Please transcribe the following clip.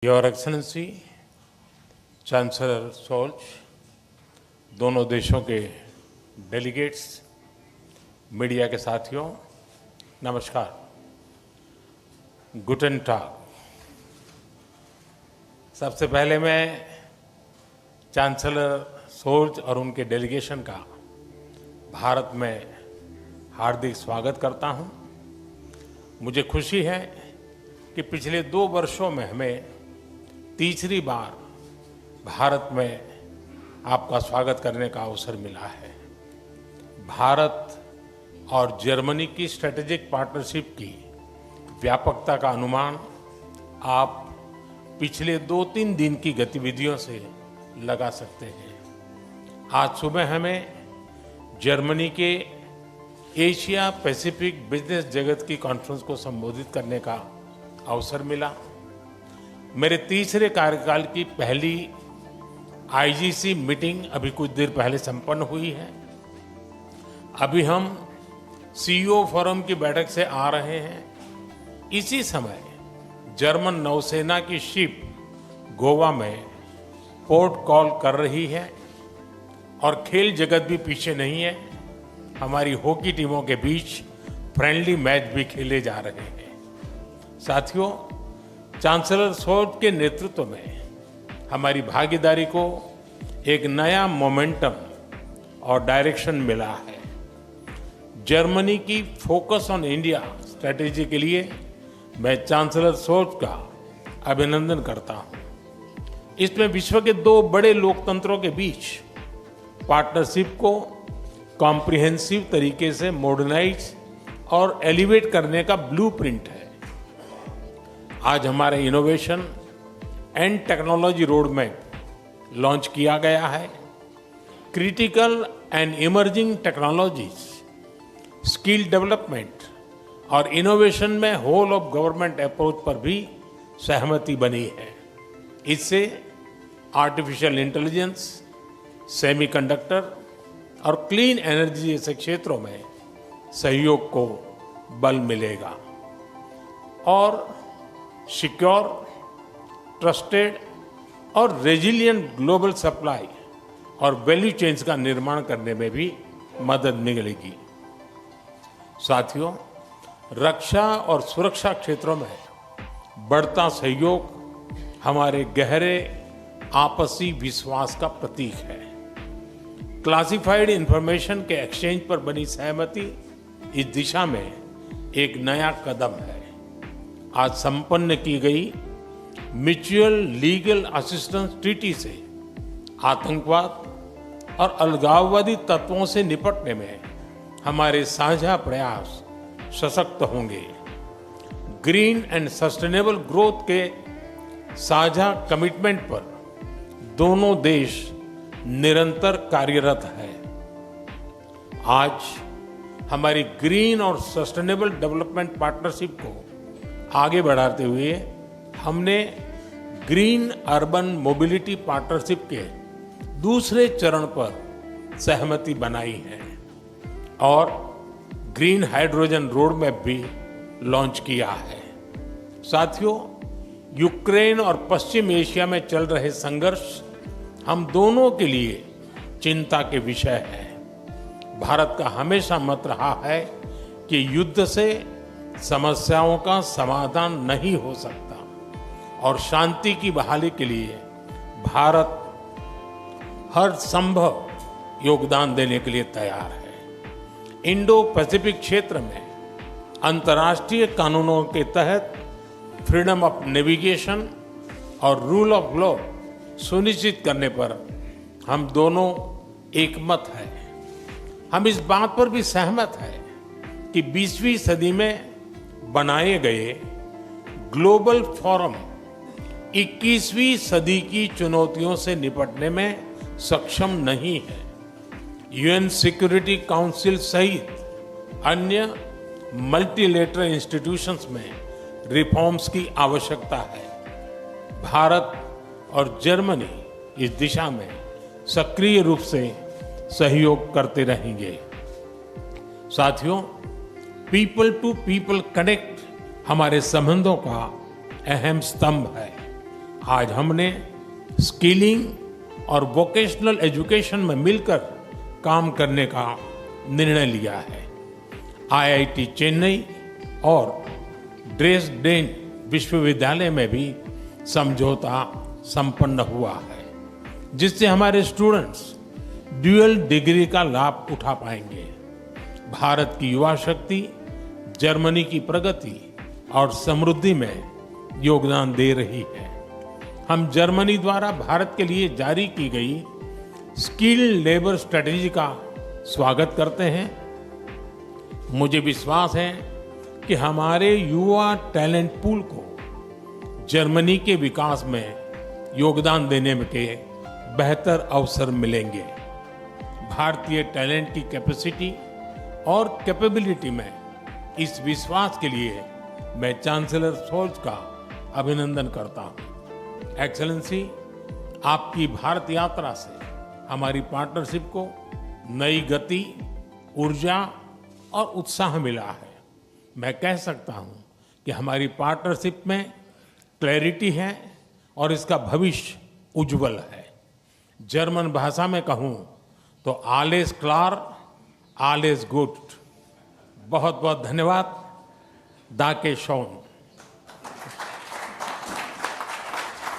Your excellency, chancellor Scholz, दोनों देशों के डेलीगेट्स, मीडिया के साथियों, नमस्कार। गुटेन टाग। सबसे पहले मैं चांसलर सोल्ज और उनके डेलीगेशन का भारत में हार्दिक स्वागत करता हूं। मुझे खुशी है कि पिछले 2 वर्षों में हमें तीसरी बार भारत में आपका स्वागत करने का अवसर मिला है। भारत और जर्मनी की स्ट्रेटेजिक पार्टनरशिप की व्यापकता का अनुमान आप पिछले 2-3 दिन की गतिविधियों से लगा सकते हैं। आज सुबह हमें जर्मनी के एशिया पैसिफिक बिजनेस जगत की कॉन्फ्रेंस को संबोधित करने का अवसर मिला। मेरे तीसरे कार्यकाल की पहली आईजीसी मीटिंग अभी कुछ देर पहले संपन्न हुई है। अभी हम सीईओ फोरम की बैठक से आ रहे हैं। इसी समय जर्मन नौसेना की शिप गोवा में पोर्ट कॉल कर रही है और खेल जगत भी पीछे नहीं है। हमारी हॉकी टीमों के बीच फ्रेंडली मैच भी खेले जा रहे हैं। साथियों, चांसलर सोल्ज के नेतृत्व में हमारी भागीदारी को एक नया मोमेंटम और डायरेक्शन मिला है। जर्मनी की फोकस ऑन इंडिया स्ट्रैटेजी के लिए मैं चांसलर सोल्ज का अभिनंदन करता हूं। इसमें विश्व के 2 बड़े लोकतंत्रों के बीच पार्टनरशिप को कॉम्प्रिहेंसिव तरीके से मॉडर्नाइज और एलिवेट करने का ब्लूप्रिंट है। आज हमारे innovation and technology road map launch किया गया है। Critical and emerging technologies, skill development और इनोवेशन में होल ऑफ गवर्नमेंट अप्रोच पर भी सहमति बनी है। इससे आर्टिफिशियल इंटेलिजेंस, सेमीकंडक्टर और क्लीन एनर्जी जैसे क्षेत्रों में सहयोग को बल मिलेगा और सिक्योर, ट्रस्टेड और रेजिलिएंट ग्लोबल सप्लाई और वैल्यू चेन्स का निर्माण करने में भी मदद मिलेगी। साथियों, रक्षा और सुरक्षा क्षेत्रों में बढ़ता सहयोग हमारे गहरे आपसी विश्वास का प्रतीक है। क्लासिफाइड इंफॉर्मेशन के एक्सचेंज पर बनी सहमति इस दिशा में एक नया कदम है। आज संपन्न की गई म्यूचुअल लीगल असिस्टेंस ट्रीटी से आतंकवाद और अलगाववादी तत्वों से निपटने में हमारे साझा प्रयास सशक्त होंगे। ग्रीन एंड सस्टेनेबल ग्रोथ के साझा कमिटमेंट पर दोनों देश निरंतर कार्यरत है। आज हमारी ग्रीन और सस्टेनेबल डेवलपमेंट पार्टनरशिप को आगे बढ़ाते हुए हमने ग्रीन अर्बन मोबिलिटी पार्टनरशिप के दूसरे चरण पर सहमति बनाई है और ग्रीन हाइड्रोजन रोड मैप भी लॉन्च किया है। साथियों, यूक्रेन और पश्चिम एशिया में चल रहे संघर्ष हम दोनों के लिए चिंता के विषय है। भारत का हमेशा मत रहा है कि युद्ध से समस्याओं का समाधान नहीं हो सकता और शांति की बहाली के लिए भारत हर संभव योगदान देने के लिए तैयार है। इंडो पैसिफिक क्षेत्र में अंतर्राष्ट्रीय कानूनों के तहत फ्रीडम ऑफ नेविगेशन और रूल ऑफ लॉ सुनिश्चित करने पर हम दोनों एकमत हैं। हम इस बात पर भी सहमत हैं कि 20वीं सदी में बनाए गए ग्लोबल फोरम 21वीं सदी की चुनौतियों से निपटने में सक्षम नहीं है। यूएन सिक्योरिटी काउंसिल सहित अन्य मल्टीलेटरल इंस्टीट्यूशंस में रिफॉर्म्स की आवश्यकता है। भारत और जर्मनी इस दिशा में सक्रिय रूप से सहयोग करते रहेंगे। साथियों, पीपल टू पीपल कनेक्ट हमारे संबंधों का अहम स्तंभ है। आज हमने स्किलिंग और वोकेशनल एजुकेशन में मिलकर काम करने का निर्णय लिया है। आईआईटी चेन्नई और ड्रेसडेन विश्वविद्यालय में भी समझौता संपन्न हुआ है, जिससे हमारे स्टूडेंट्स ड्यूअल डिग्री का लाभ उठा पाएंगे। भारत की युवा शक्ति जर्मनी की प्रगति और समृद्धि में योगदान दे रही है। हम जर्मनी द्वारा भारत के लिए जारी की गई स्किल्ड लेबर स्ट्रेटेजी का स्वागत करते हैं। मुझे विश्वास है कि हमारे युवा टैलेंट पूल को जर्मनी के विकास में योगदान देने के बेहतर अवसर मिलेंगे। भारतीय टैलेंट की कैपेसिटी और कैपेबिलिटी में इस विश्वास के लिए मैं चांसलर शोल्ज का अभिनंदन करता हूं। एक्सेलेंसी, आपकी भारत यात्रा से हमारी पार्टनरशिप को नई गति, ऊर्जा और उत्साह मिला है। मैं कह सकता हूं कि हमारी पार्टनरशिप में क्लैरिटी है और इसका भविष्य उज्जवल है। जर्मन भाषा में कहूं तो आलेस क्लार, आलेस गुड। बहुत बहुत धन्यवाद। दाके शॉन।